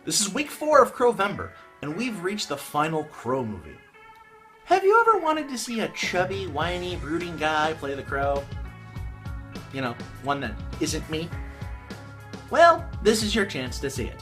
This is week 4 of Crowvember, and we've reached the final Crow movie. Have you ever wanted to see a chubby, whiny, brooding guy play the Crow? You know, one that isn't me? Well, this is your chance to see it.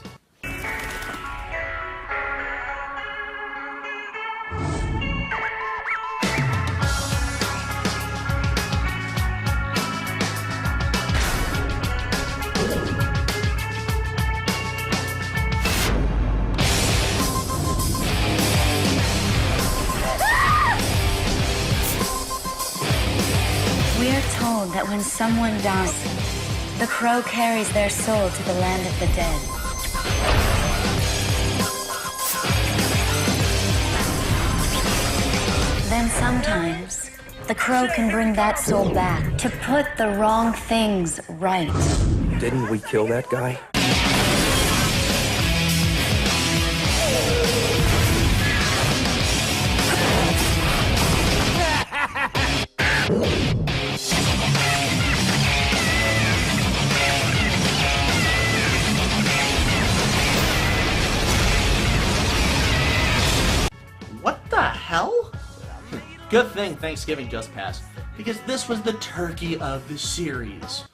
We're told that when someone dies, the crow carries their soul to the land of the dead. Then sometimes, the crow can bring that soul back to put the wrong things right. Didn't we kill that guy? What the hell? Good thing Thanksgiving just passed, because this was the turkey of the series.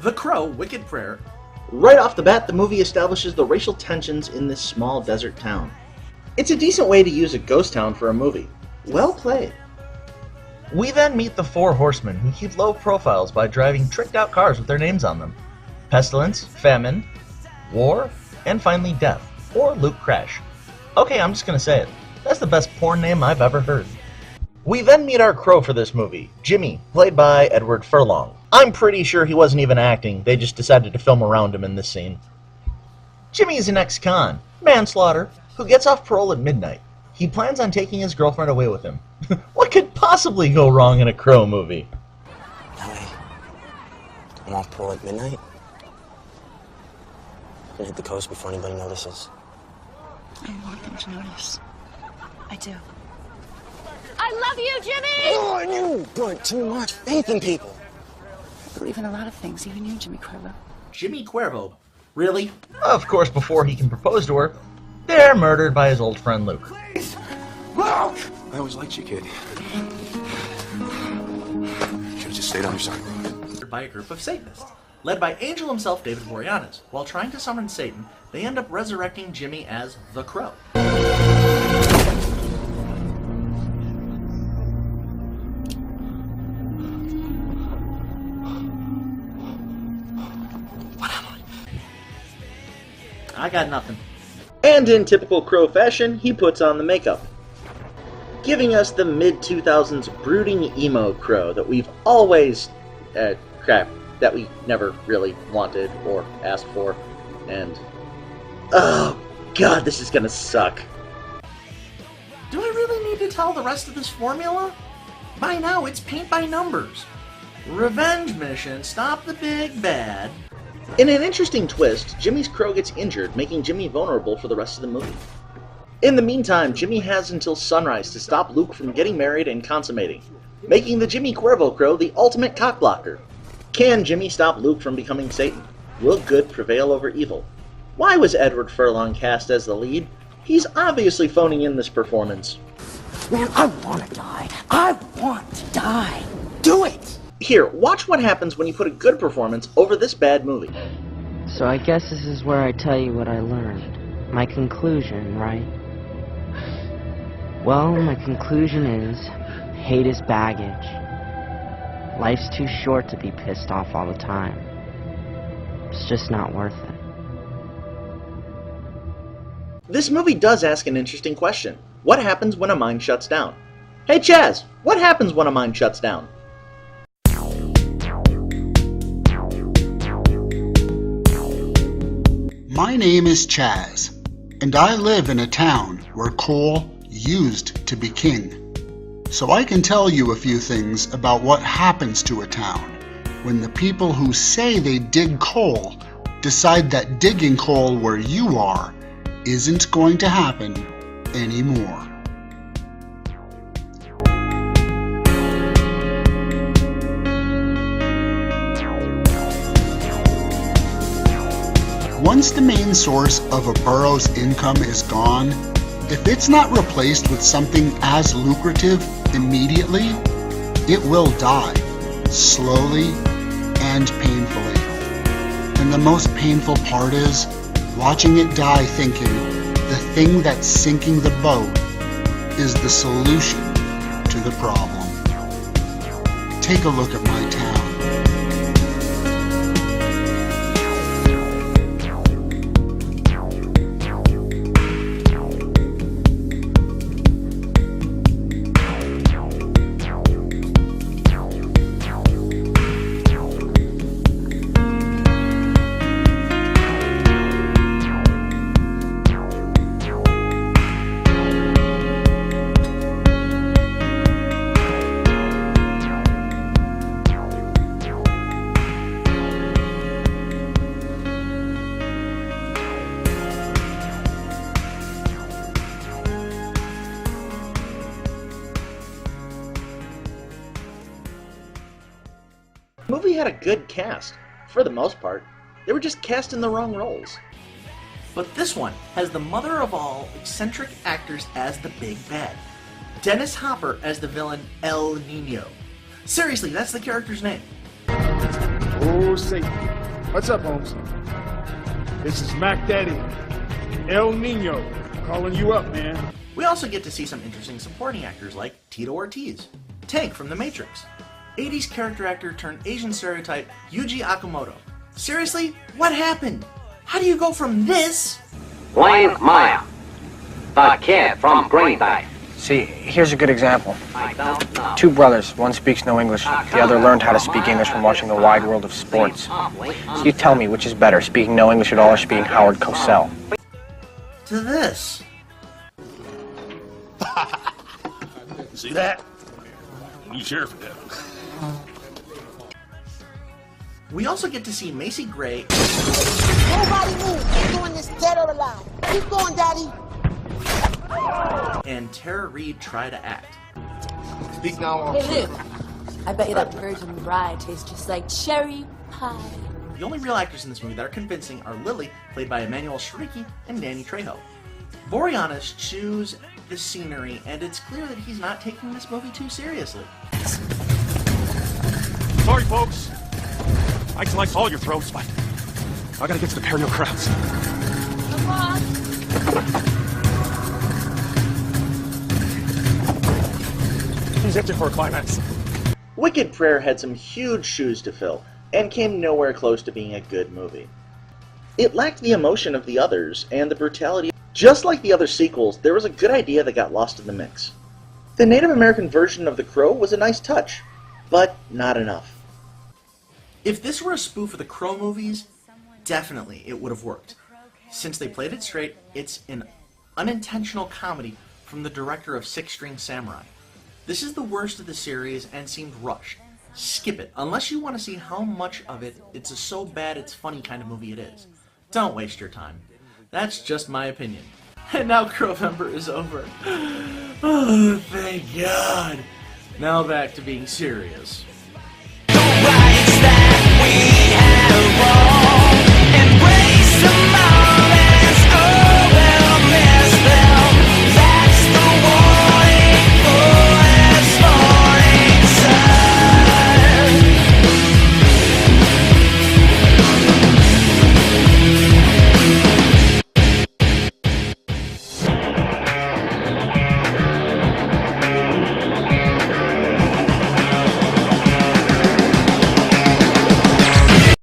The Crow, Wicked Prayer. Right off the bat, the movie establishes the racial tensions in this small desert town. It's a decent way to use a ghost town for a movie. Well played. We then meet the four horsemen who keep low profiles by driving tricked-out cars with their names on them. Pestilence, Famine, War, and finally Death, or Luke Crash. Okay, I'm just gonna say it. That's the best porn name I've ever heard. We then meet our crow for this movie, Jimmy, played by Edward Furlong. I'm pretty sure he wasn't even acting, they just decided to film around him in this scene. Jimmy is an ex-con, manslaughter, who gets off parole at midnight. He plans on taking his girlfriend away with him. What could possibly go wrong in a Crow movie? Ellie, I'm off parole at midnight. I'm gonna hit the coast before anybody notices. I want them to notice. I do. I love you, Jimmy! Oh, you put too much faith in people. I believe in a lot of things, even you, Jimmy Cuervo. Jimmy Cuervo. Really? Of course, before he can propose to her, they're murdered by his old friend Luke. I always liked you, kid. Should've just stayed on your side, Rock. By a group of Satanists. Led by Angel himself, David Boreanaz. While trying to summon Satan, they end up resurrecting Jimmy as the Crow. I got nothing. And in typical Crow fashion, he puts on the makeup, giving us the mid-2000s brooding emo Crow that we've always, that we never really wanted or asked for, and oh god, this is gonna suck. Do I really need to tell the rest of this formula? By now, it's paint by numbers. Revenge mission, stop the big bad. In an interesting twist, Jimmy's crow gets injured, making Jimmy vulnerable for the rest of the movie. In the meantime, Jimmy has until sunrise to stop Luke from getting married and consummating, making the Jimmy Cuervo Crow the ultimate cockblocker. Can Jimmy stop Luke from becoming Satan? Will good prevail over evil? Why was Edward Furlong cast as the lead? He's obviously phoning in this performance. Man, I want to die. I want to die. Do it! Here, watch what happens when you put a good performance over this bad movie. So I guess this is where I tell you what I learned. My conclusion, right? Well, my conclusion is, hate is baggage. Life's too short to be pissed off all the time. It's just not worth it. This movie does ask an interesting question. What happens when a mind shuts down? Hey Chaz, what happens when a mind shuts down? My name is Chaz, and I live in a town where coal used to be king. So I can tell you a few things about what happens to a town when the people who say they dig coal decide that digging coal where you are isn't going to happen anymore. Once the main source of a burrow's income is gone, if it's not replaced with something as lucrative immediately, it will die, slowly and painfully. And the most painful part is watching it die thinking the thing that's sinking the boat is the solution to the problem. Take a look at my town. The movie had a good cast. For the most part, they were just cast in the wrong roles. But this one has the mother of all eccentric actors as the big bad. Dennis Hopper as the villain El Nino. Seriously, that's the character's name. Oh, safety. What's up, Holmes? This is Mac Daddy. El Nino. Calling you up, man. We also get to see some interesting supporting actors like Tito Ortiz, Tank from The Matrix, 80s character actor turned Asian stereotype Yuji Akamoto. Seriously? What happened? How do you go from this? Wayne Maya, the kid from Green Day. See, here's a good example. I don't know. Two brothers, one speaks no English, the other learned how to speak English from watching the wide world of sports. So you tell me which is better, speaking no English at all or speaking Howard Cosell? To this. See that? New sheriff of that. We also get to see Macy Gray Nobody move. We're doing this dead or alive. Keep going, Daddy. and Tara Reid try to act. Speak now. Hey, Luke. I bet you that Persian bride tastes just like cherry pie. The only real actors in this movie that are convincing are Lily, played by Emmanuel Shriki, and Danny Trejo. Boreanaz chews the scenery, and it's clear that he's not taking this movie too seriously. Sorry, folks. I slice all your throats, but I gotta get to the perennial crowds. Come on. He's itching for a climax. Wicked Prayer had some huge shoes to fill, and came nowhere close to being a good movie. It lacked the emotion of the others, and the brutality. Just like the other sequels, there was a good idea that got lost in the mix. The Native American version of The Crow was a nice touch, but not enough. If this were a spoof of the Crow movies, definitely it would have worked. Since they played it straight, it's an unintentional comedy from the director of Six String Samurai. This is the worst of the series and seemed rushed. Skip it, unless you want to see how much of it it's a so bad it's funny kind of movie it is. Don't waste your time. That's just my opinion. And now Crowvember is over. Oh, thank God. Now back to being serious.